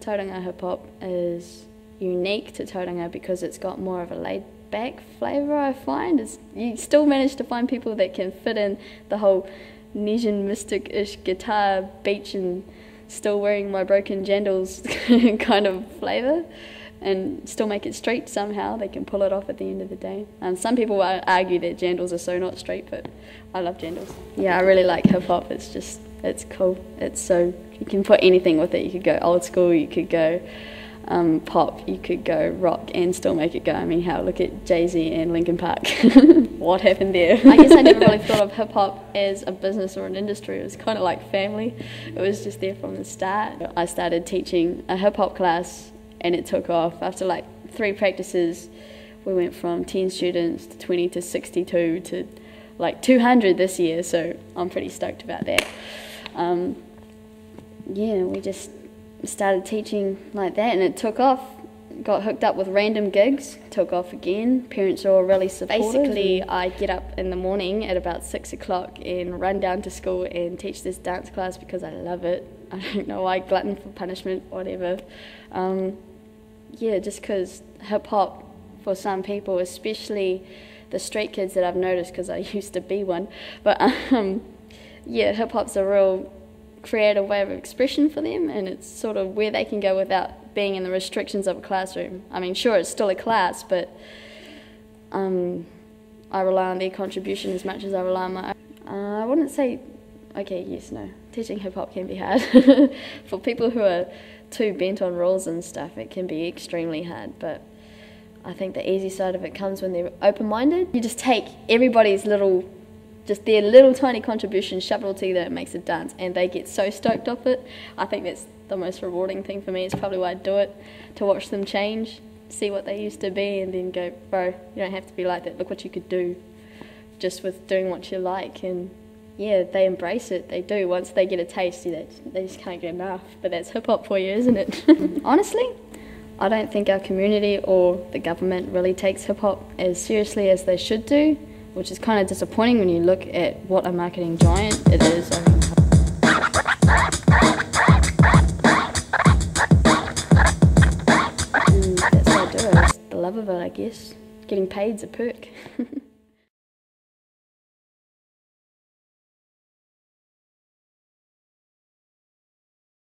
tauranga hip hop is unique to tauranga because it's got more of a laid back flavour, I find. You still manage to find people that can fit in the whole Nesian mystic-ish guitar, beach and still wearing my broken jandals kind of flavour, and still make it straight somehow. They can pull it off at the end of the day. And some people argue that jandals are so not straight, but I love jandals. Yeah, I really like hip hop. It's cool. It's so, you can put anything with it. You could go old school, you could go pop, you could go rock and still make it go. I mean, hell, look at Jay-Z and Linkin Park. What happened there? I guess I never really thought of hip hop as a business or an industry. It was kind of like family. It was just there from the start. I started teaching a hip hop class and it took off. After like 3 practices, we went from 10 students to 20 to 62 to like 200 this year, so I'm pretty stoked about that. Yeah, we just started teaching like that and it took off. Got hooked up with random gigs, took off again. Parents are all really supportive. Basically, I get up in the morning at about 6 o'clock and run down to school and teach this dance class because I love it. I don't know why, glutton for punishment, whatever. Yeah, just because hip hop for some people, especially the street kids that I've noticed, because I used to be one, but yeah, hip hop's a real creative way of expression for them, and it's sort of where they can go without being in the restrictions of a classroom. I mean, sure, it's still a class, but I rely on their contribution as much as I rely on my own. I wouldn't say, okay, yes, no. Teaching hip hop can be hard. For people who are too bent on rules and stuff, it can be extremely hard, but I think the easy side of it comes when they're open-minded. You just take everybody's little, just their little tiny contribution, shove it all together, and it makes a dance, and they get so stoked off it. I think that's the most rewarding thing for me. It's probably why I do it, to watch them change, see what they used to be, and then go, bro, you don't have to be like that. Look what you could do just with doing what you like. And yeah, they embrace it. They do. Once they get a taste, they just can't get enough. But that's hip hop for you, isn't it? Honestly, I don't think our community or the government really takes hip hop as seriously as they should do, which is kind of disappointing when you look at what a marketing giant it is. That's what I do. It's the love of it, I guess. Getting paid's a perk.